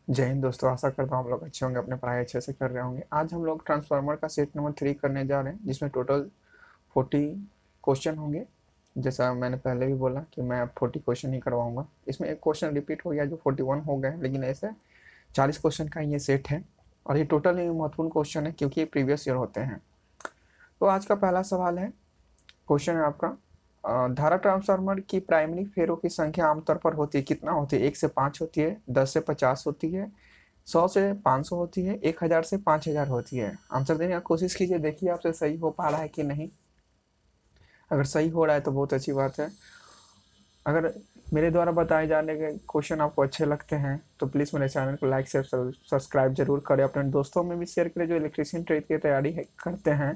जय हिंद दोस्तों, आशा करता हूँ हम लोग अच्छे होंगे, अपने पढ़ाई अच्छे से कर रहे होंगे। आज हम लोग ट्रांसफार्मर का सेट नंबर 3 करने जा रहे हैं, जिसमें टोटल 40 क्वेश्चन होंगे। जैसा मैंने पहले भी बोला कि मैं अब 40 क्वेश्चन ही करवाऊंगा। इसमें एक क्वेश्चन रिपीट हो गया जो 41 हो गए, लेकिन ऐसे 40 क्वेश्चन का ये सेट है और ये टोटल ही महत्वपूर्ण क्वेश्चन है क्योंकि ये प्रीवियस ईयर होते हैं। तो आज का पहला सवाल है, क्वेश्चन है आपका, धारा ट्रांसफार्मर की प्राइमरी फेरों की संख्या आमतौर पर होती है कितना होती है? 1 से 5 होती है, 10 से 50 होती है, 100 से 500 होती है, 1000 से 5000 होती है। आंसर देने का कोशिश कीजिए, देखिए आपसे सही हो पा रहा है कि नहीं। अगर सही हो रहा है तो बहुत अच्छी बात है। अगर मेरे द्वारा बताए जाने के क्वेश्चन आपको अच्छे लगते हैं तो प्लीज़ मेरे चैनल को लाइक से सब्सक्राइब जरूर करें, अपने दोस्तों में भी शेयर करें जो इलेक्ट्रीशियन ट्रेड की तैयारी करते हैं।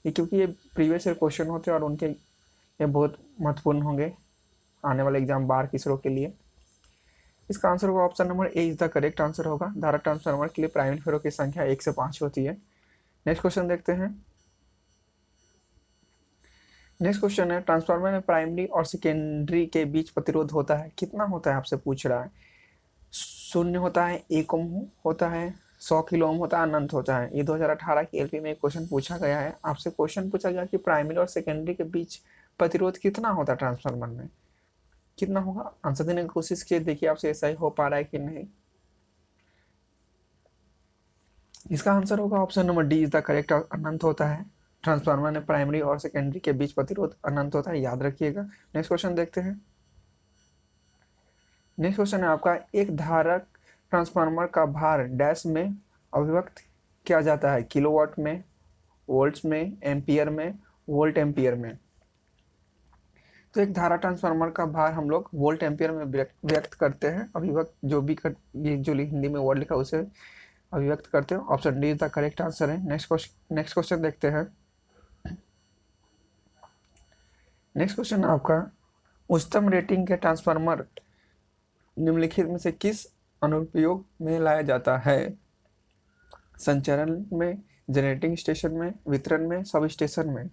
ये क्योंकि ये प्रीवियस ईयर क्वेश्चन होते हैं और उनके ये बहुत महत्वपूर्ण होंगे आने वाले एग्जाम बार की इसरो के लिए। इसका आंसर होगा option number A is the correct answer होगा। धारा ट्रांसफार्मर के लिए प्राइमरी फेरों की संख्या 1 से 5 होती है। नेक्स्ट क्वेश्चन देखते हैं। नेक्स्ट क्वेश्चन है, ट्रांसफार्मर में प्राइमरी और सेकेंडरी के बीच प्रतिरोध होता है कितना होता है? आपसे पूछ रहा है। 0 होता है, 1 ओम होता है, 100 किलो ओम होता है, अनंत होता है। ये 2018 की एलपी में एक क्वेश्चन पूछा गया है। आपसे क्वेश्चन पूछा गया कि प्राइमरी और सेकेंडरी के बीच प्रतिरोध कितना होता है ट्रांसफार्मर में, कितना होगा? आंसर देने की कोशिश कीजिए, देखिए आपसे ऐसा ही हो पा रहा है कि नहीं। इसका आंसर होगा option number D is the correct, अनंत होता है। ट्रांसफार्मर में प्राइमरी और सेकेंडरी के बीच प्रतिरोध अनंत होता है, याद रखिएगा। नेक्स्ट क्वेश्चन देखते हैं। नेक्स्ट क्वेश्चन है आपका, एक धारक ट्रांसफार्मर का भार डैश में अभिव्यक्त किया जाता है? किलोवाट में, वोल्ट्स में, एम्पियर में, वोल्ट एम्पियर में। तो एक धारा ट्रांसफार्मर का भार हम लोग वोल्ट एम्पियर में व्यक्त करते हैं। अभिव्यक्त जो भी ये जो हिंदी में वर्ड लिखा है उसे अभिव्यक्त करते हो। Option D is the correct answer है। नेक्स्ट क्वेश्चन देखते हैं। नेक्स्ट क्वेश्चन आपका, उच्चतम रेटिंग के ट्रांसफार्मर निम्नलिखित में से किस अनुप्रयोग में लाया जाता है? संचरण में, जनरेटिंग स्टेशन में, वितरण में, सब स्टेशन में।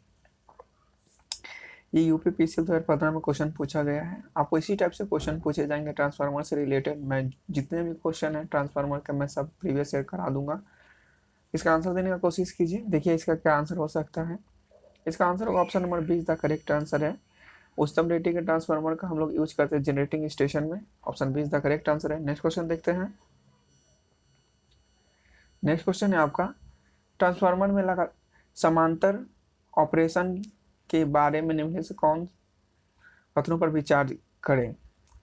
ये यूपीपीसीएल 2015 में क्वेश्चन पूछा गया है। आपको इसी टाइप से क्वेश्चन पूछे जाएंगे ट्रांसफार्मर से रिलेटेड। मैं जितने भी क्वेश्चन है ट्रांसफार्मर के मैं सब प्रीवियस ईयर करा दूंगा। इसका आंसर देने का कोशिश कीजिए, देखिए इसका क्या आंसर हो सकता है। इसका आंसर होगा option number B is the correct answer है। उच्चतम रेटिंग के ट्रांसफार्मर का हम लोग यूज करते हैं जनरेटिंग स्टेशन में। Option B is the correct answer है। नेक्स्ट क्वेश्चन देखते हैं। नेक्स्ट क्वेश्चन है आपका, ट्रांसफार्मर में लगा समांतर ऑपरेशन के बारे में निम्नलिखित से कौन कथनों पर विचार करें?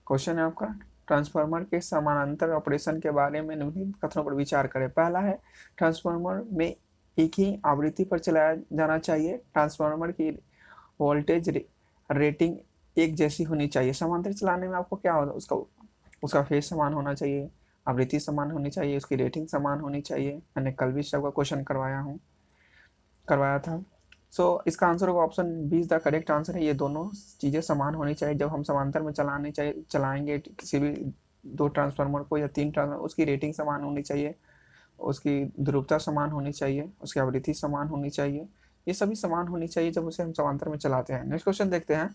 क्वेश्चन है आपका, ट्रांसफार्मर के समानांतर ऑपरेशन के बारे में निम्नलिखित कथनों पर विचार करें। पहला है, ट्रांसफार्मर में एक ही आवृत्ति पर चलाया जाना चाहिए। ट्रांसफार्मर की वोल्टेज रेटिंग एक जैसी होनी चाहिए। समांतर चलाने में आपको क्या होगा, उसका उसका फेज समान होना चाहिए, आवृत्ति समान होनी चाहिए, उसकी रेटिंग समान होनी चाहिए। मैंने कल भी सबका क्वेश्चन करवाया था। इसका आंसर होगा option B is the correct answer है। ये दोनों चीज़ें समान होनी चाहिए। जब हम समांतर में चलाएंगे किसी भी 2 ट्रांसफार्मर को या 3 ट्रांसफार्मर, उसकी रेटिंग समान होनी चाहिए, उसकी ध्रुवता समान होनी चाहिए, उसकी आवृत्ति समान होनी चाहिए। ये सभी समान होनी चाहिए जब उसे हम समांतर में चलाते हैं। नेक्स्ट क्वेश्चन देखते हैं।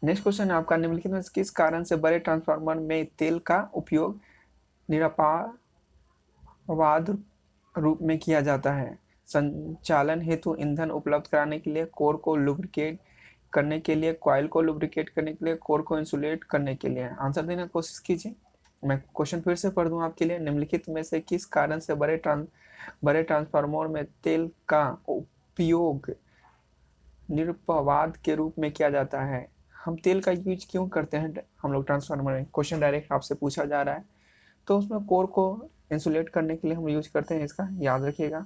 नेक्स्ट क्वेश्चन है आपका, निम्नलिखित में किस कारण से बड़े ट्रांसफार्मर में तेल का उपयोग निरापावाद रूप में किया जाता है? संचालन हेतु ईंधन उपलब्ध कराने के लिए, कोर को लुब्रिकेट करने के लिए, कॉइल को लुब्रिकेट करने के लिए, कोर को इंसुलेट करने के लिए। आंसर देने की कोशिश कीजिए। मैं क्वेश्चन फिर से पढ़ दूं आपके लिए। निम्नलिखित में से किस कारण से बड़े ट्रांसफार्मर में तेल का उपयोग निरपवाद के रूप में किया जाता है? हम तेल का यूज क्यों करते हैं हम लोग ट्रांसफार्मर में? क्वेश्चन डायरेक्ट आपसे पूछा जा रहा है। तो उसमें कोर को इंसुलेट करने के लिए हम यूज करते हैं, इसका याद रखिएगा।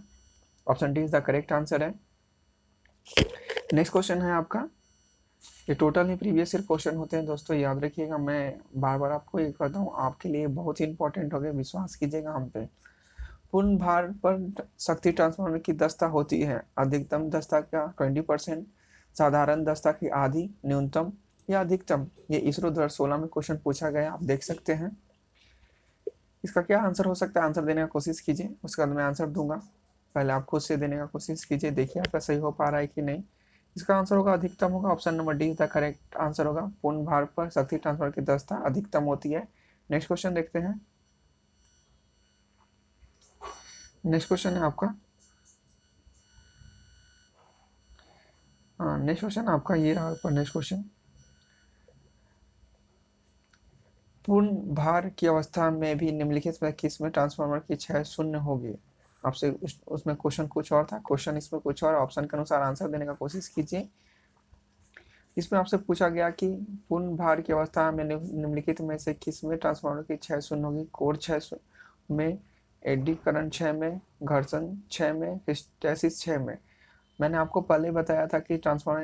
Option D is the correct answer है। नेक्स्ट क्वेश्चन है आपका, ये टोटल ही प्रीवियस ईयर क्वेश्चन होते हैं दोस्तों, याद रखिएगा। मैं बार बार आपको ये कहता हूँ, आपके लिए बहुत ही इंपॉर्टेंट हो गया, विश्वास कीजिएगा हम पे। पूर्ण भार पर शक्ति ट्रांसफार्मर की दक्षता होती है अधिकतम दक्षता का 20%, साधारण दक्षता की आधी, न्यूनतम या अधिकतम। ये इसरो 2016 में क्वेश्चन पूछा गया, आप देख सकते हैं। इसका क्या आंसर हो सकता है? आंसर देने का कोशिश कीजिए, उसके बाद मैं आंसर दूंगा। पहले आप खुद से देने का कोशिश कीजिए, देखिए आपका सही हो पा रहा है कि नहीं। इसका आंसर होगा अधिकतम होगा। Option number D the correct answer होगा। पूर्ण भार पर शक्ति ट्रांसफर की दक्षता अधिकतम होती है नेक्स्ट क्वेश्चन देखते हैं। नेक्स्ट क्वेश्चन है आपका, नेक्स्ट क्वेश्चन आपका ये रहा पर नेक्स्ट क्वेश्चन, पूर्ण भार की अवस्था में भी निम्नलिखित में किस में ट्रांसफार्मर की क्षय शून्य होगी। आपसे उसमें क्वेश्चन कुछ और था, क्वेश्चन इसमें कुछ और, ऑप्शन के अनुसार आंसर देने का कोशिश कीजिए। इसमें आपसे पूछा गया कि पूर्ण भार की अवस्था में निम्नलिखित में से किस में ट्रांसफार्मर की क्षय शून्य होगी। कोर क्षय में, एडी करंट क्षय में, घर्षण क्षय में, हिस्टैसिस क्षय में। मैंने आपको पहले बताया था कि ट्रांसफार्मर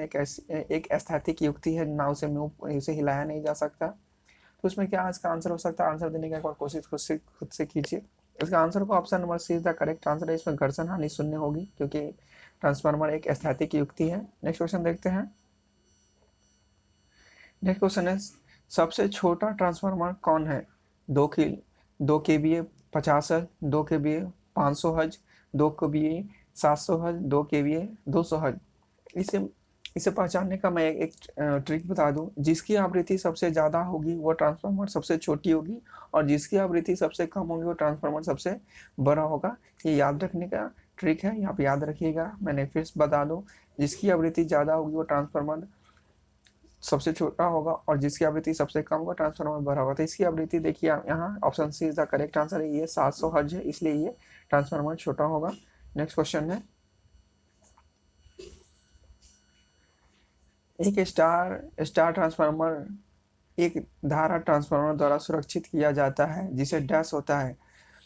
एक स्थैतिक युक्ति है, ना उसे हिलाया नहीं जा सकता। तो उसमें क्या इसका आंसर हो सकता है, आंसर देने की एक बार कोशिश खुद से कीजिए। इसका आंसर को option number C is the correct answer है। इसमें घर्षण हानि शून्य होगी क्योंकि ट्रांसफार्मर एक स्थैतिक युक्ति है। नेक्स्ट क्वेश्चन देखते हैं। नेक्स्ट क्वेश्चन है, सबसे छोटा ट्रांसफार्मर कौन है। 2 kVA 50 hertz, 2 kVA 500 hertz, 2 kVA 700 hertz, 2 kVA 200 hertz. इसे पहचानने का मैं एक ट्रिक बता दूं। जिसकी आवृत्ति सबसे ज़्यादा होगी वो ट्रांसफार्मर सबसे छोटी होगी, और जिसकी आवृत्ति सबसे कम होगी वो ट्रांसफार्मर सबसे बड़ा होगा। ये याद रखने का ट्रिक है, आप याद रखिएगा। मैंने फिर बता दूं, जिसकी आवृत्ति ज़्यादा होगी वो ट्रांसफार्मर सबसे छोटा होगा, और जिसकी आवृत्ति सबसे कम होगा ट्रांसफार्मर बड़ा होगा। तो इसकी आवृत्ति देखिए यहाँ option C is the correct answer है। ये 700 हर्ट्ज है, इसलिए ये ट्रांसफार्मर छोटा होगा। नेक्स्ट क्वेश्चन है, एक स्टार ट्रांसफार्मर एक धारा ट्रांसफार्मर द्वारा सुरक्षित किया जाता है जिसे डैश होता है।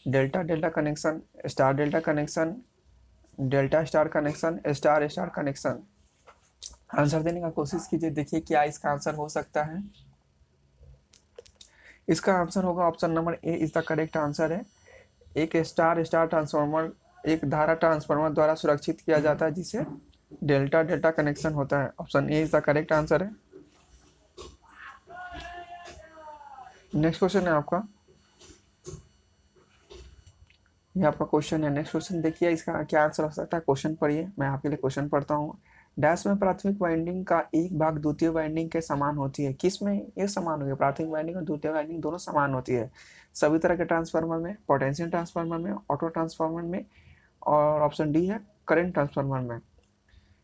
Delta delta connection, star delta connection, delta star connection, star star connection. Answer देने का कोशिश कीजिए, देखिए क्या इसका आंसर हो सकता है। इसका आंसर होगा option number A is the correct answer है। एक स्टार स्टार ट्रांसफार्मर एक धारा ट्रांसफार्मर द्वारा सुरक्षित किया जाता है जिसे डेल्टा डेल्टा कनेक्शन होता है। Option A is the correct answer है। नेक्स्ट क्वेश्चन है आपका, ये आपका क्वेश्चन है। नेक्स्ट क्वेश्चन देखिए इसका क्या आंसर हो सकता है। क्वेश्चन पढ़िए, मैं आपके लिए क्वेश्चन पढ़ता हूँ। डैश में प्राथमिक वाइंडिंग का एक भाग द्वितीय वाइंडिंग के समान होती है। किस में ये समान होगी, प्राथमिक वाइंडिंग और द्वितीय वाइंडिंग दोनों समान होती है। सभी तरह के ट्रांसफार्मर में, पोटेंशियल ट्रांसफार्मर में, ऑटो ट्रांसफार्मर में, और ऑप्शन डी है करंट ट्रांसफार्मर में।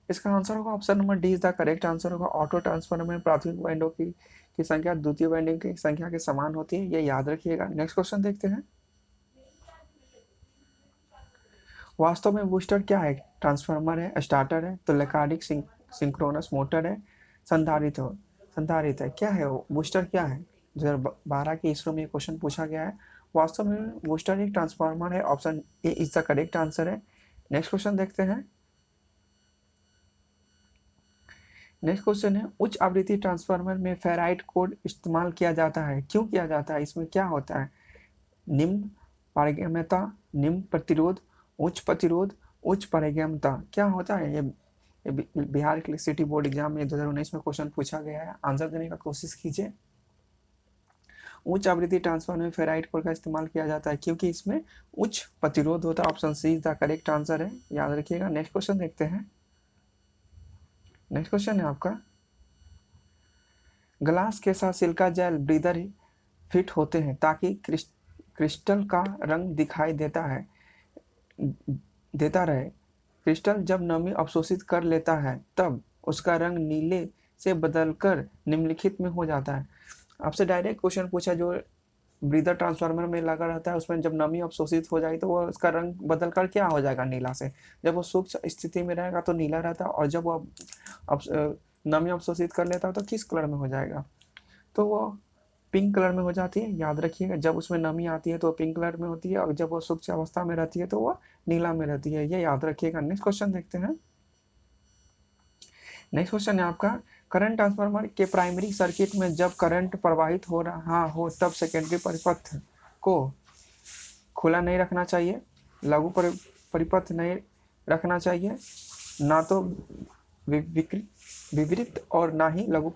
इसका आंसर होगा option number D is the correct answer होगा। ऑटो ट्रांसफार्मर में प्राथमिक वाइंडिंग की संख्या द्वितीय वाइंडिंग की संख्या के समान होती है, ये याद रखिएगा। नेक्स्ट क्वेश्चन देखते हैं। वास्तव में बूस्टर क्या है, ट्रांसफार्मर है, स्टार्टर है, तुल्यकालिक सिंक्रोनस मोटर है, संधारित है, क्या है वो बूस्टर क्या है। 2012 के इसरो में क्वेश्चन पूछा गया है। वास्तव में बूस्टर एक ट्रांसफार्मर है, option A is the correct answer है। नेक्स्ट क्वेश्चन देखते हैं। नेक्स्ट क्वेश्चन है, उच्च आवृत्ति ट्रांसफार्मर में फेराइट कोड इस्तेमाल किया जाता है, क्यों किया जाता है, इसमें क्या होता है। निम्न पारगम्यता, निम्न प्रतिरोध, उच्च प्रतिरोध, उच्च पारगम्यता, क्या होता है ये बिहार इलेक्ट्रिसिटी बोर्ड एग्जाम में 2019 में क्वेश्चन पूछा गया है। आंसर देने का कोशिश कीजिए। उच्च आवृत्ति ट्रांसफार्मर में फेराइट कोर का इस्तेमाल किया जाता है क्योंकि इसमें उच्च प्रतिरोध होता है। Option C is the correct answer है, याद रखिएगा। नेक्स्ट क्वेश्चन देखते हैं। नेक्स्ट क्वेश्चन है आपका, ग्लास के साथ सिलिका जेल ब्रीदर फिट होते हैं ताकि क्रिस्टल का रंग दिखाई देता रहे। क्रिस्टल जब नमी अवशोषित कर लेता है तब उसका रंग नीले से बदलकर निम्नलिखित में हो जाता है। आपसे डायरेक्ट क्वेश्चन पूछा, जो ब्रीदर ट्रांसफार्मर में लगा रहता है उसमें जब नमी अवशोषित हो जाएगी तो वो उसका रंग बदलकर क्या हो जाएगा, नीला से। जब वो सूक्ष्म स्थिति में रहेगा तो नीला रहता है, और जब वो नमी अवशोषित कर लेता है तो किस कलर में हो जाएगा, तो वो पिंक कलर में हो जाती है। याद रखिएगा, जब उसमें नमी आती है तो पिंक कलर में होती है, और जब वो सूक्ष्म अवस्था में रहती है तो वो नीला में रहती है, ये याद रखिएगा। नेक्स्ट क्वेश्चन देखते हैं। नेक्स्ट क्वेश्चन है आपका, करंट ट्रांसफार्मर के प्राइमरी सर्किट में जब करंट प्रवाहित हो रहा हो तब सेकेंडरी परिपथ को खुला नहीं रखना चाहिए, लघु परिपथ नहीं रखना चाहिए, ना तो विपरीत और ना ही लघु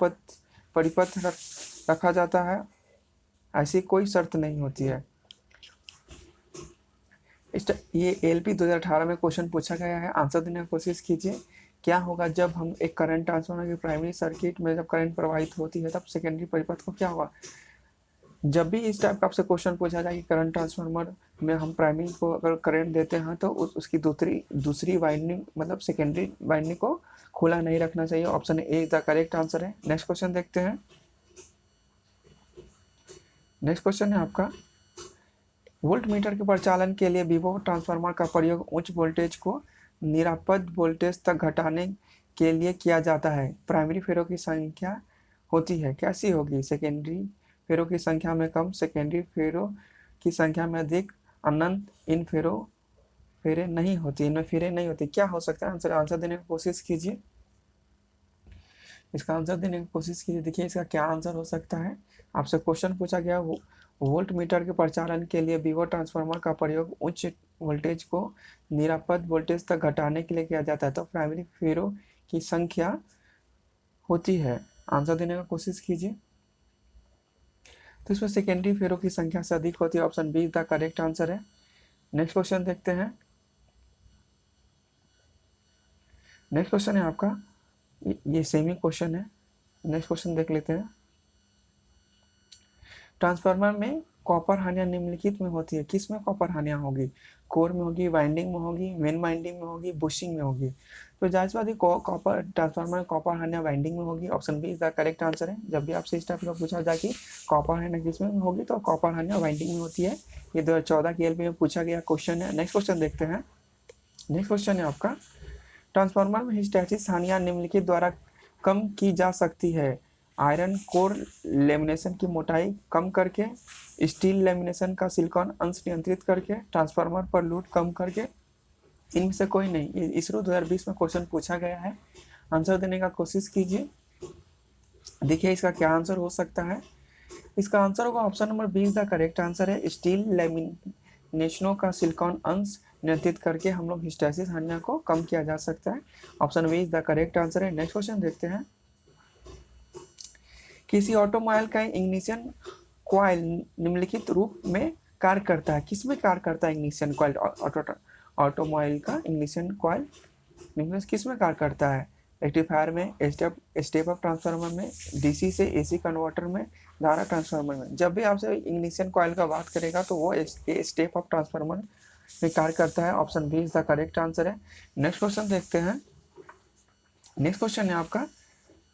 परिपथ रखा जाता है, ऐसी कोई शर्त नहीं होती है। ये एलपी 2018 में क्वेश्चन पूछा गया है। आंसर देने की कोशिश कीजिए। क्या होगा जब हम एक करंट ट्रांसफार्मर के प्राइमरी सर्किट में जब करंट प्रवाहित होती है तब सेकेंडरी परिपथ को क्या होगा, जब भी इस टाइप का आपसे क्वेश्चन पूछा जाए कि करंट ट्रांसफार्मर में हम प्राइमरी को अगर करंट देते हैं तो उसकी दूसरी वाइंडिंग मतलब सेकेंडरी वाइंडिंग को खुला नहीं रखना चाहिए। Option A the correct answer है। नेक्स्ट क्वेश्चन देखते हैं। नेक्स्ट क्वेश्चन है आपका, वोल्ट मीटर के परिचालन के लिए विभव ट्रांसफार्मर का प्रयोग उच्च वोल्टेज को निरापद वोल्टेज तक घटाने के लिए किया जाता है। प्राइमरी फेरों की संख्या होती है, कैसी होगी? सेकेंडरी फेरों की संख्या में कम, सेकेंडरी फेरों की संख्या में अधिक, अनंत। इन फेरे नहीं होती, इनमें फेरे नहीं होती। क्या हो सकता है आंसर? आंसर देने की कोशिश कीजिए, इसका आंसर देने की कोशिश कीजिए। देखिए इसका क्या आंसर हो सकता है। आपसे क्वेश्चन पूछा गया, वोल्ट मीटर के परिचालन के लिए विभव ट्रांसफार्मर का प्रयोग उच्च वोल्टेज को निरापद वोल्टेज तक घटाने के लिए किया जाता है, तो प्राइमरी फेरों की संख्या होती है। आंसर देने का कोशिश कीजिए। तो इसमें सेकेंडरी फेरों की संख्या से अधिक होती है। Option be the correct answer है। नेक्स्ट क्वेश्चन देखते हैं। नेक्स्ट क्वेश्चन है आपका, ये सेमी क्वेश्चन है। नेक्स्ट क्वेश्चन देख लेते हैं। ट्रांसफार्मर में कॉपर हानियां निम्नलिखित में होती है, किस में कॉपर हानियां होगी? कोर में होगी, वाइंडिंग में होगी, मेन वाइंडिंग में होगी, बुशिंग में होगी। तो जाहिर सी बात है कॉपर ट्रांसफार्मर में कॉपर हानियां वाइंडिंग में होगी। Option B is the correct answer है। जब भी आपसे इस टाइप का पूछा जाए कि कॉपर हानियां किस में होगी, तो कॉपर हानियां वाइंडिंग में होती है। ये 2014 के एलपी में पूछा गया क्वेश्चन है। नेक्स्ट क्वेश्चन देखते हैं। नेक्स्ट क्वेश्चन है आपका, ट्रांसफार्मर में हिस्टैटिस हानियां निम्नलिखित द्वारा कम की जा सकती है। आयरन कोर लेमिनेशन की मोटाई कम करके, स्टील लेमिनेशन का सिलिकॉन अंश नियंत्रित करके, ट्रांसफार्मर पर लोड कम करके। इनमें से कोई नहीं। ये इसरो 2020 में क्वेश्चन पूछा गया है। आंसर देने का कोशिश कीजिए। देखिए इसका क्या आंसर हो सकता है। इसका आंसर होगा option number be the correct answer है। स्टील लेमिनेशनों का सिलिकॉन अंश नियंत्रित करके हम लोग हिस्टैटिस हानियों को कम किया जा सकता है। Option B is the correct answer है। नेक्स्ट क्वेश्चन देखते हैं। किसी ऑटोमोबाइल का इग्निशन कॉइल निम्नलिखित रूप में कार्य करता है, किसमें कार्य करता है इग्निशन कॉइल? ऑटोमोबाइल का इग्निशन कॉइल निम्नलिखित किस में कार्य करता है? रेक्टिफायर में, स्टेप अप ट्रांसफार्मर में, डीसी से एसी कन्वर्टर में, धारा ट्रांसफार्मर में। जब भी आपसे इग्निशन कॉइल का बात करेगा तो वो स्टेप अप ट्रांसफार्मर में कार्य करता है। Option B is the correct answer है। नेक्स्ट क्वेश्चन देखते हैं। नेक्स्ट क्वेश्चन है आपका,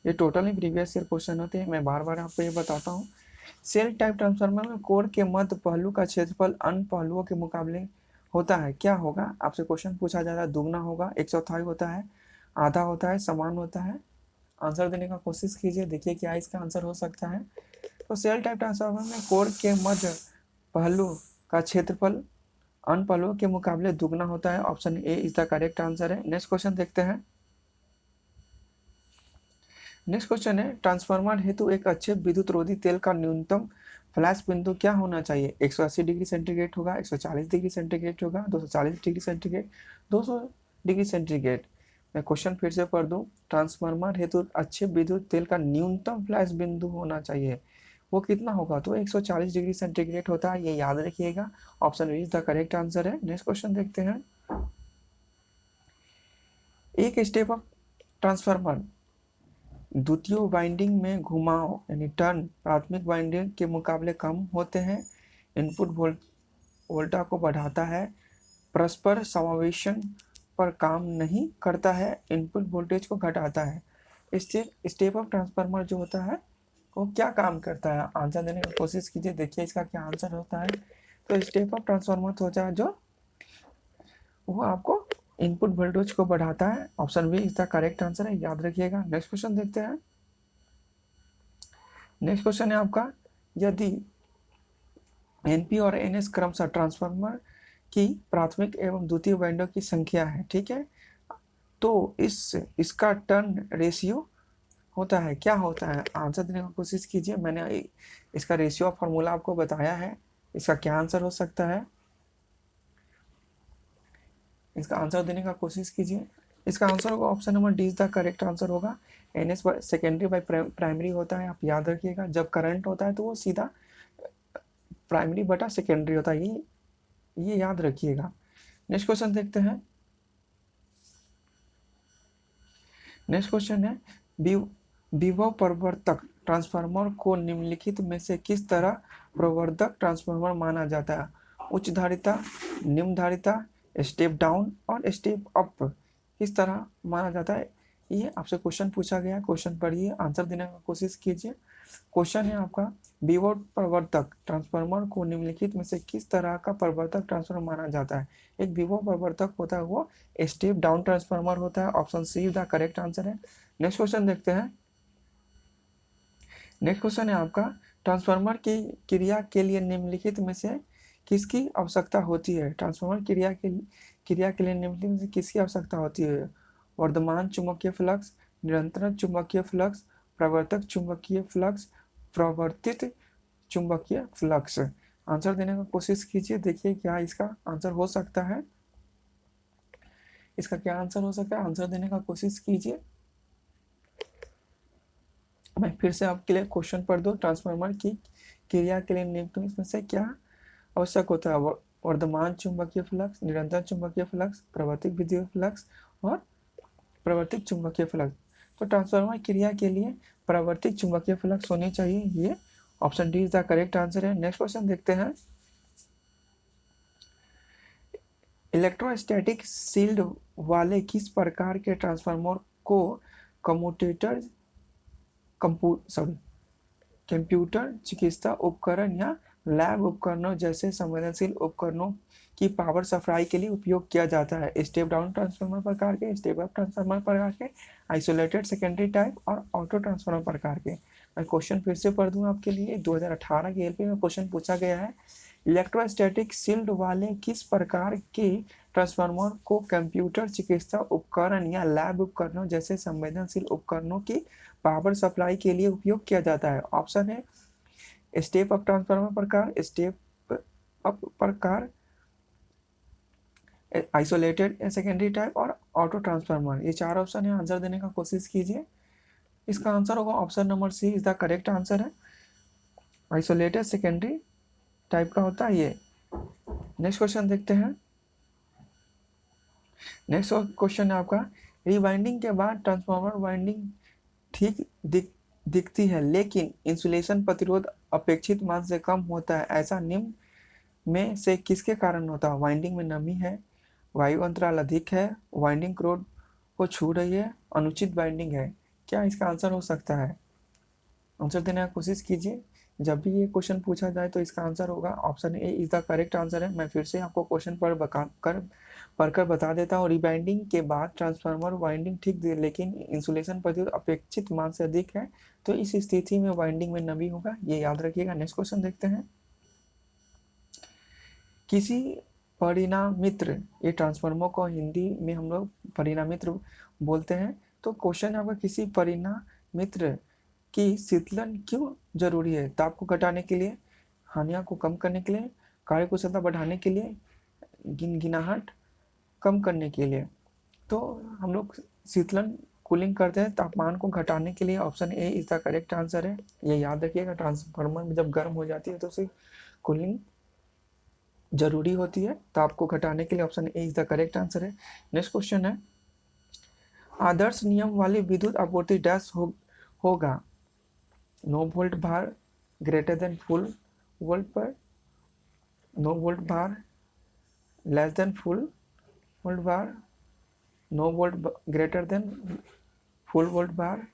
ये टोटली प्रीवियस ईयर क्वेश्चन होते हैं, मैं बार बार आपको ये बताता हूँ। सेल टाइप ट्रांसफार्मर में कोर के मध्य पहलू का क्षेत्रफल अन्य पहलुओं के मुकाबले होता है, क्या होगा? आपसे क्वेश्चन पूछा जाता है। दुगना होगा, एक चौथाई होता है, आधा होता है, समान होता है। आंसर देने का कोशिश कीजिए, देखिए क्या इसका आंसर हो सकता है। तो सेल टाइप ट्रांसफार्मर में कोर के मध्य पहलू का क्षेत्रफल अन्य पहलुओं के मुकाबले दुगना होता है। Option A is the correct answer है। नेक्स्ट क्वेश्चन देखते हैं। नेक्स्ट क्वेश्चन है, ट्रांसफार्मर हेतु एक अच्छे विद्युत रोधी तेल का न्यूनतम फ्लैश बिंदु क्या होना चाहिए? 180 डिग्री सेंटीग्रेड होगा, 140 डिग्री सेंटीग्रेड होगा, 240 डिग्री सेंटीग्रेड, 200 डिग्री सेंटीग्रेड। मैं क्वेश्चन फिर से पढ़ दूं। ट्रांसफार्मर हेतु अच्छे विद्युत तेल का न्यूनतम फ्लैश बिंदु होना चाहिए, वो कितना होगा? तो 140 डिग्री सेंटीग्रेड होता है, ये याद रखिएगा। Option is the correct answer है। नेक्स्ट क्वेश्चन देखते हैं। एक स्टेप अप ट्रांसफार्मर द्वितीय वाइंडिंग में घुमाव यानी टर्न प्राथमिक वाइंडिंग के मुकाबले कम होते हैं। इनपुट वोल्टा को बढ़ाता है, परस्पर समावेशन पर काम नहीं करता है, इनपुट वोल्टेज को घटाता है। स्टेप अप ट्रांसफार्मर जो होता है वो क्या काम करता है? आंसर देने की कोशिश कीजिए, देखिए इसका क्या आंसर होता है। तो स्टेप अप ट्रांसफार्मर होता है जो वो आपको इनपुट वोल्टेज को बढ़ाता है। ऑप्शन बी इसका करेक्ट आंसर है, याद रखिएगा। नेक्स्ट क्वेश्चन देखते हैं। नेक्स्ट क्वेश्चन है आपका, यदि एनपी और एनएस क्रमशः ट्रांसफार्मर की प्राथमिक एवं द्वितीय वाइंडो की संख्या है, ठीक है, तो इसका टर्न रेशियो होता है, क्या होता है? आंसर देने की कोशिश कीजिए, मैंने इसका रेशियो फॉर्मूला आपको बताया है। इसका क्या आंसर हो सकता है? इसका आंसर देने का कोशिश कीजिए। इसका आंसर होगा option number D is the correct answer होगा। एनएस सेकेंडरी बाई प्राइमरी होता है, आप याद रखिएगा। जब करंट होता है तो वो सीधा प्राइमरी बटा सेकेंडरी होता है, ये याद रखिएगा। नेक्स्ट क्वेश्चन देखते हैं। नेक्स्ट क्वेश्चन है, विभव परिवर्तक ट्रांसफार्मर को निम्नलिखित में से किस तरह प्रवर्धक ट्रांसफार्मर माना जाता है? उच्च धारिता, निम्न धारिता, स्टेप डाउन और स्टेप अप किस तरह माना जाता है? ये आपसे क्वेश्चन पूछा गया है, क्वेश्चन पढ़िए, आंसर देने की कोशिश कीजिए। क्वेश्चन है आपका, विभव प्रवर्धक ट्रांसफार्मर को निम्नलिखित में से किस तरह का प्रवर्धक ट्रांसफार्मर माना जाता है? एक विभव प्रवर्धक होता है वो स्टेप डाउन ट्रांसफार्मर होता है। Option see the correct answer है। नेक्स्ट क्वेश्चन देखते हैं। नेक्स्ट क्वेश्चन है आपका, ट्रांसफार्मर की क्रिया के लिए निम्नलिखित में से किसकी आवश्यकता होती है? ट्रांसफार्मर क्रिया के लिए निम्नलिखित में से किसकी आवश्यकता होती है? वर्धमान चुंबकीय फ्लक्स, निरंतर चुंबकीय फ्लक्स, प्रवर्तक चुंबकीय फ्लक्स, प्रवर्तित चुंबकीय फ्लक्स। आंसर देने की कोशिश कीजिए, देखिए क्या इसका आंसर हो सकता है। इसका क्या आंसर हो सकता है, आंसर देने का कोशिश कीजिए। मैं फिर से आपके लिए क्वेश्चन पढ़ दूं, ट्रांसफार्मर की क्रिया के लिए निम्नलिखित में से क्या आवश्यक होता है? वर्धमान चुंबकीय फ्लक्स, निरंतर चुंबकीय फ्लक्स, प्रवर्तित विद्युत फ्लक्स और प्रवर्तित चुंबकीय फ्लक्स। तो ट्रांसफार्मर क्रिया के लिए प्रवर्तित चुंबकीय फ्लक्स होनी चाहिए। ये option D is the correct answer है। नेक्स्ट क्वेश्चन देखते हैं। इलेक्ट्रोस्टैटिक शील्ड वाले किस प्रकार के ट्रांसफार्मर को कम्यूटेटर कंप्यूटर चिकित्सा उपकरण या लैब उपकरणों जैसे संवेदनशील उपकरणों की पावर सप्लाई के लिए उपयोग किया जाता है? स्टेप डाउन ट्रांसफार्मर प्रकार के, स्टेप अप ट्रांसफार्मर प्रकार के, आइसोलेटेड सेकेंडरी टाइप और ऑटो ट्रांसफार्मर प्रकार के। मैं क्वेश्चन फिर से पढ़ दूं आपके लिए। 2018 के एलपी में क्वेश्चन पूछा गया है, इलेक्ट्रोस्टैटिक शील्ड वाले किस प्रकार के ट्रांसफार्मर को कंप्यूटर चिकित्सा उपकरण या लैब उपकरणों जैसे संवेदनशील उपकरणों की पावर सप्लाई के लिए उपयोग किया जाता है? ऑप्शन है स्टेप अप ट्रांसफार्मर प्रकार, स्टेप अप प्रकार, आइसोलेटेड सेकेंडरी टाइप और ऑटो ट्रांसफार्मर। ये चार ऑप्शन है, आंसर देने का कोशिश कीजिए। इसका आंसर होगा option number C is the correct answer है। आइसोलेटेड सेकेंडरी टाइप का होता है ये। नेक्स्ट क्वेश्चन देखते हैं। नेक्स्ट क्वेश्चन है आपका, रिवाइंडिंग के बाद ट्रांसफार्मर वाइंडिंग ठीक दिखती है लेकिन इंसुलेशन प्रतिरोध अपेक्षित मान से कम होता है, ऐसा निम्न में से किसके कारण होता है? वाइंडिंग में नमी है, वायु अंतराल अधिक है, वाइंडिंग क्रोड को छू रही है, अनुचित वाइंडिंग है। क्या इसका आंसर हो सकता है? आंसर देने की कोशिश कीजिए। जब भी ये क्वेश्चन पूछा जाए तो इसका आंसर होगा option A is the correct answer है। मैं फिर से आपको क्वेश्चन पढ़कर बता देता हूँ। रिबाइंडिंग के बाद ट्रांसफार्मर वाइंडिंग ठीक लेकिन इंसुलेशन प्रतिरोध अपेक्षित मान से अधिक है, तो इस स्थिति में वाइंडिंग में नमी होगा, ये याद रखिएगा। नेक्स्ट क्वेश्चन देखते हैं। किसी परिणामित्र, ये ट्रांसफार्मर को हिंदी में हम लोग परिणामित्र बोलते हैं। तो क्वेश्चन आपका, किसी परिणामित्र की शीतलन क्यों जरूरी है? ताप को घटाने के लिए, हानियों को कम करने के लिए, कार्यकुशलता बढ़ाने के लिए, गिनगिनाहट कम करने के लिए। तो हम लोग शीतलन कूलिंग करते हैं तापमान को घटाने के लिए। Option A is the correct answer है। ये याद रखिएगा, ट्रांसफार्मर में जब गर्म हो जाती है तो उसे कूलिंग जरूरी होती है, ताप को घटाने के लिए। Option A is the correct answer है। नेक्स्ट क्वेश्चन है, आदर्श नियम वाली विद्युत आपूर्ति डैश होगा? 9 वोल्ट भार ग्रेटर देन फुल वोल्ट पर, 9 वोल्ट भार लेस देन फुल वोल्ट भार, 9 volt greater than full volt भार,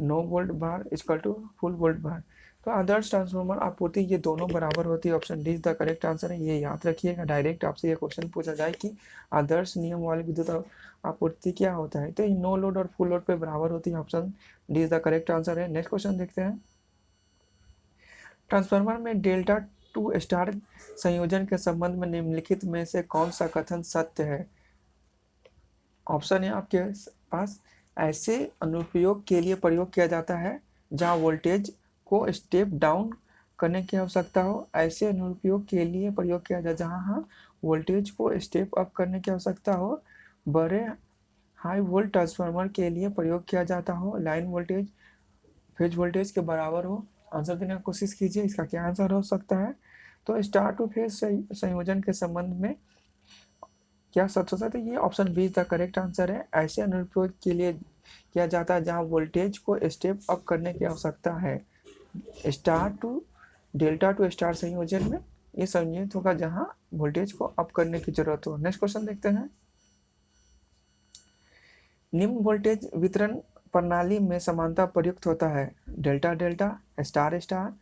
9 वोल्ट भार इक्वल टू फुल वोल्ट भार। तो आदर्श ट्रांसफार्मर आपूर्ति ये दोनों बराबर होती है। Option D is the correct answer है। ये याद रखिएगा, डायरेक्ट आपसे ये क्वेश्चन पूछा जाए कि आदर्श नियम वाली विद्युत आपूर्ति क्या होता है, तो ये नो लोड और फुल लोड पे बराबर होती है। Option D is the correct answer है। नेक्स्ट क्वेश्चन देखते हैं। ट्रांसफार्मर में डेल्टा टू स्टार संयोजन के संबंध में निम्नलिखित में से कौन सा कथन सत्य है? ऑप्शन है आपके पास, ऐसे अनुप्रयोग के लिए प्रयोग किया जाता है जहां वोल्टेज को स्टेप डाउन करने की आवश्यकता हो। ऐसे अनुप्रयोग के लिए प्रयोग किया जाए जहां वोल्टेज को स्टेप अप करने की आवश्यकता हो। बड़े हाई वोल्ट ट्रांसफार्मर के लिए प्रयोग किया जाता हो। लाइन वोल्टेज फेज वोल्टेज के बराबर हो। आंसर देने की कोशिश कीजिए, इसका क्या आंसर हो सकता है? तो स्टार टू फेज संयोजन के संबंध में क्या सच हो सकता है? ये option be the correct answer है। ऐसे अनुप्रयोग के लिए किया जाता है जहां वोल्टेज को स्टेप अप करने की आवश्यकता है। Star to delta to star संयोजन में ये संयोजित होगा जहां वोल्टेज को अप करने की जरूरत हो। नेक्स्ट क्वेश्चन देखते हैं। निम्न वोल्टेज वितरण प्रणाली में समानता प्रयुक्त होता है delta delta, star star,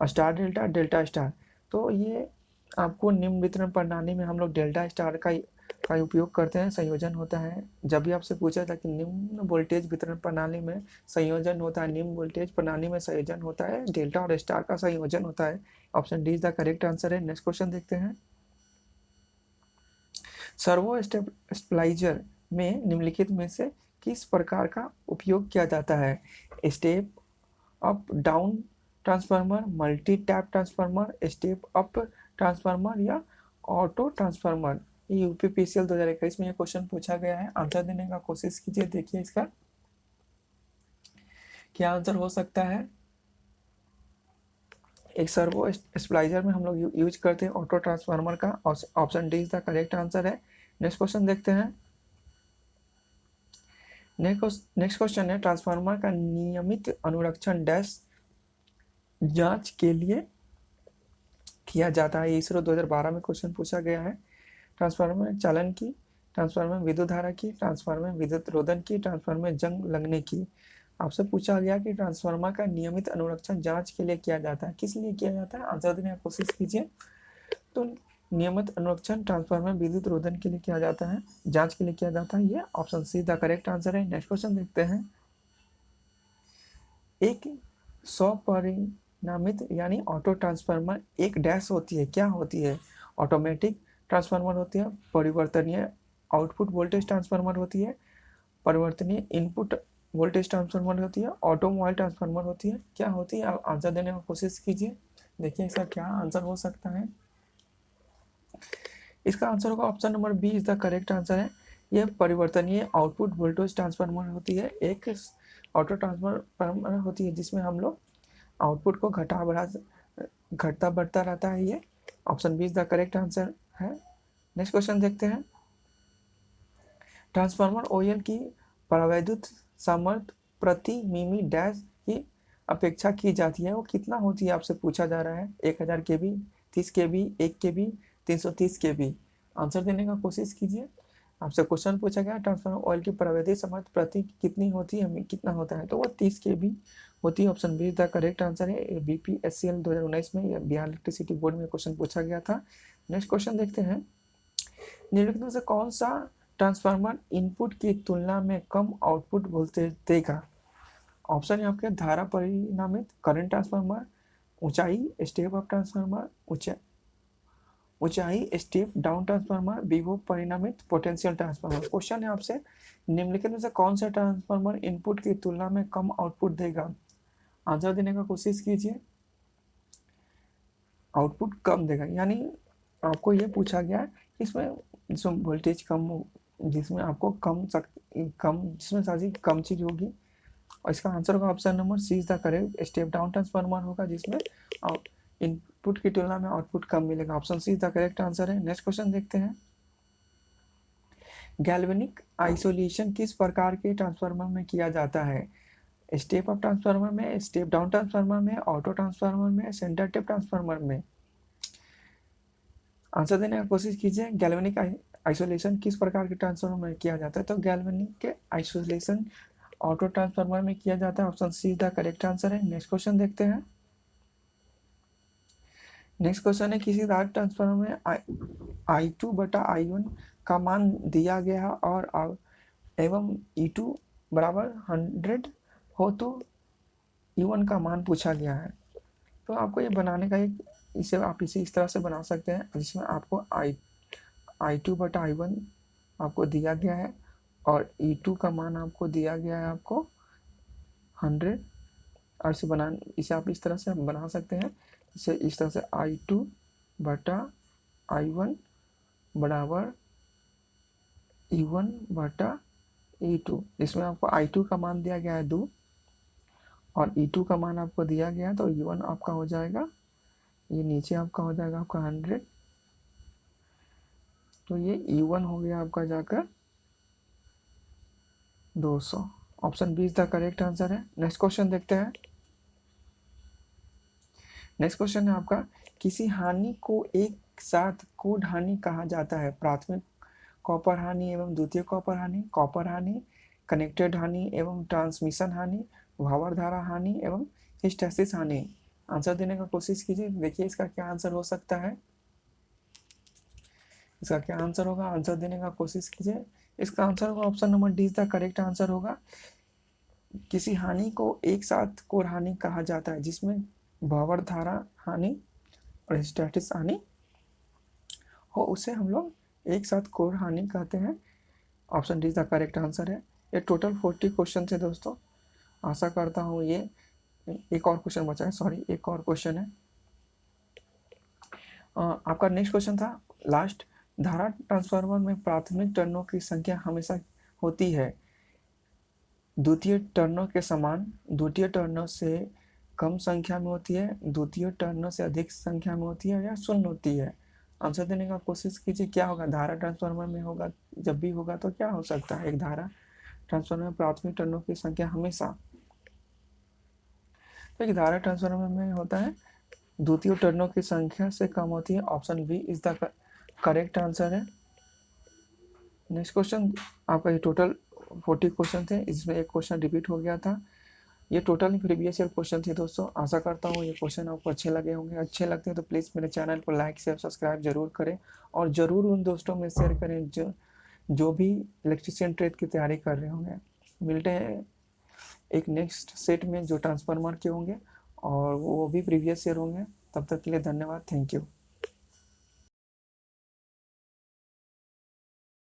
star delta, delta star. तो ये आपको निम्न वितरण प्रणाली में हम लोग डेल्टा स्टार का उपयोग करते हैं, संयोजन होता है। जब भी आपसे पूछा था कि निम्न वोल्टेज वितरण प्रणाली में संयोजन होता है, निम्न वोल्टेज प्रणाली में संयोजन होता है, डेल्टा और स्टार का संयोजन होता है। Option D is the correct answer है। नेक्स्ट क्वेश्चन देखते हैं। सर्वो स्टेबलाइजर में निम्नलिखित में से किस प्रकार का उपयोग किया जाता है? Step up down transformer, multi tap transformer, step up transformer या ऑटो ट्रांसफार्मर? ये यूपीपीसीएल 2021 में ये क्वेश्चन पूछा गया है। आंसर देने का कोशिश कीजिए, देखिए इसका क्या आंसर हो सकता है। एक सर्वो स्टेबलाइजर में हम लोग यूज करते हैं ऑटो ट्रांसफार्मर का। Option D is the correct answer है। नेक्स्ट क्वेश्चन देखते हैं। नेक्स्ट क्वेश्चन है ट्रांसफार्मर का नियमित अनुरक्षण डैश जांच के लिए किया जाता है। इसरो 2012 में क्वेश्चन पूछा गया है। ट्रांसफार्मर में चालन की, ट्रांसफार्मर में विद्युत धारा की, ट्रांसफार्मर में विद्युत रोधन की, ट्रांसफार्मर में जंग लगने की। आपसे पूछा गया कि ट्रांसफार्मर का नियमित अनुरक्षण जांच के लिए किया जाता है, किस लिए किया जाता है? आंसर देने की कोशिश कीजिए। तो नियमित अनुरक्षण ट्रांसफार्मर विद्युत रोधन के लिए किया जाता है, जांच के लिए किया जाता है। ये option see the correct answer है। नेक्स्ट क्वेश्चन देखते हैं। एक 100 परिणामित यानी ऑटो ट्रांसफार्मर एक डैश होती है, क्या होती है? ऑटोमेटिक ट्रांसफार्मर होती है, परिवर्तनीय आउटपुट वोल्टेज ट्रांसफार्मर होती है, परिवर्तनीय इनपुट वोल्टेज ट्रांसफार्मर होती है, ऑटोमोबाइल ट्रांसफार्मर होती है, क्या होती है? आप आंसर देने की कोशिश कीजिए, देखिए इसका क्या आंसर हो सकता है। इसका आंसर होगा option number B is the correct answer है। यह परिवर्तनीय आउटपुट वोल्टेज ट्रांसफार्मर होती है, एक ऑटो ट्रांसफार्मर होती है जिसमें हम लोग आउटपुट को घटता बढ़ता रहता है। ये option B is the correct answer है। नेक्स्ट क्वेश्चन देखते हैं। ट्रांसफार्मर ओएल की परावैद्युत सामर्थ्य प्रति मिमी डैश की अपेक्षा की जाती है, वो कितना होती है आपसे पूछा जा रहा है? 1000 केबी, 30 केबी, 1 केबी, 330 केबी। आंसर देने का कोशिश कीजिए। आपसे क्वेश्चन पूछा गया ट्रांसफार्मर ऑयल की परावैद्युत सामर्थ्य प्रति कितनी होती है, कितना होता है? तो वो 30 केबी होती है। Option be the correct answer है। बीपीएससीएल 2019 में बिहार इलेक्ट्रिसिटी बोर्ड में क्वेश्चन पूछा गया था। नेक्स्ट क्वेश्चन देखते हैं। निम्नलिखित में से कौन सा ट्रांसफार्मर इनपुट की तुलना में कम आउटपुट वोल्टेज देगा? ऑप्शन है आपके धारा परिणामित करंट ट्रांसफार्मर, ऊंचाई स्टेप अप ट्रांसफार्मर, ऊंचाई स्टेप डाउन ट्रांसफार्मर, विभव परिणामित पोटेंशियल ट्रांसफार्मर। क्वेश्चन है आपसे निम्नलिखित में से कौन सा ट्रांसफार्मर इनपुट की तुलना में कम आउटपुट देगा? आंसर देने का कोशिश कीजिए। आउटपुट कम देगा, यानी आपको ये पूछा गया है इसमें जो वोल्टेज कम हो, जिसमें आपको कम जिसमें सारी कम चीज होगी, और इसका आंसर होगा option number C is the correct. Step down transformer होगा जिसमें इनपुट की तुलना में आउटपुट कम मिलेगा। Option C is the correct answer है। नेक्स्ट क्वेश्चन देखते हैं। गैल्वेनिक आइसोलेशन किस प्रकार के ट्रांसफार्मर में किया जाता है? स्टेप अप ट्रांसफार्मर में, स्टेप डाउन ट्रांसफार्मर में, ऑटो ट्रांसफार्मर में, सेंटर टेप ट्रांसफार्मर में? आंसर देने की कोशिश कीजिए। गैल्वेनिक आइसोलेशन किस प्रकार के ट्रांसफार्मर में किया जाता है? तो गैल्वेनिक के आइसोलेशन ऑटो ट्रांसफार्मर में किया जाता है। Option see the correct answer है। नेक्स्ट क्वेश्चन देखते हैं। नेक्स्ट क्वेश्चन है किसी धारा ट्रांसफार्मर में I2 बटा I1 का मान दिया गया और एवं E2 बराबर 100 हो तो E1 का मान पूछा गया है। तो आपको ये बनाने का एक इसे आप इसे इस तरह से बना सकते हैं जिसमें आपको I2 बटा I1 आपको दिया गया है और E2 का मान आपको दिया गया है आपको 100, और इसे आप इस तरह से बना सकते हैं। इसे इस तरह से I2 बटा I1 बराबर E1 बटा E2, इसमें आपको I2 का मान दिया गया है 2 और E2 का मान आपको दिया गया है, तो E1 आपका हो जाएगा, ये नीचे आपका हो जाएगा आपका 100, तो ये E1 हो गया आपका जाकर 200। Option B is the correct answer है। नेक्स्ट क्वेश्चन देखते हैं। नेक्स्ट क्वेश्चन है आपका, किसी हानि को एक साथ कोड हानि कहा जाता है? प्राथमिक कॉपर हानि एवं द्वितीय कॉपर हानि, कनेक्टेड हानि एवं ट्रांसमिशन हानि, भावर धारा हानि एवं हिस्टैसिस हानि। आंसर देने का कोशिश कीजिए, देखिए इसका क्या आंसर हो सकता है। इसका क्या आंसर होगा, आंसर देने का कोशिश कीजिए। इसका आंसर होगा option number D is the correct answer होगा। किसी हानि को एक साथ कोर हानि कहा जाता है जिसमें भावर धारा हानि और हिस्टैटिस हानि हो, उसे हम लोग एक साथ कोर हानि कहते हैं। Option D is the correct answer है। ये टोटल 40 क्वेश्चन थे दोस्तों। आशा करता हूँ ये एक और क्वेश्चन बचा है, सॉरी एक और क्वेश्चन है। आपका नेक्स्ट क्वेश्चन था लास्ट, धारा ट्रांसफार्मर में प्राथमिक टर्नों की संख्या हमेशा होती है द्वितीय टर्नों के समान, द्वितीय टर्नों से कम संख्या में होती है, द्वितीय टर्नों से अधिक संख्या में होती है, या शून्य होती है। आंसर देने का कोशिश कीजिए, क्या होगा धारा ट्रांसफार्मर में होगा, जब भी होगा तो क्या हो सकता है। एक धारा ट्रांसफार्मर में प्राथमिक टर्नों की संख्या हमेशा, तो एक धारा ट्रांसफार्मर में होता है द्वितीय टर्नों की संख्या से कम होती है। Option B is the correct answer है। नेक्स्ट क्वेश्चन आपका, ये टोटल 40 क्वेश्चन थे, इसमें एक क्वेश्चन रिपीट हो गया था। ये टोटल प्रीवियस ईयर क्वेश्चन थे दोस्तों। आशा करता हूँ ये क्वेश्चन आपको अच्छे लगे होंगे। अच्छे लगते हैं तो प्लीज़ मेरे चैनल को लाइक शेयर सब्सक्राइब जरूर करें, और ज़रूर उन दोस्तों में शेयर करें जो भी इलेक्ट्रिशियन ट्रेड की तैयारी कर रहे होंगे। मिलते हैं एक नेक्स्ट सेट में जो ट्रांसफार्मर के होंगे और वो भी प्रीवियस ईयर होंगे। तब तक के लिए धन्यवाद, थैंक यू।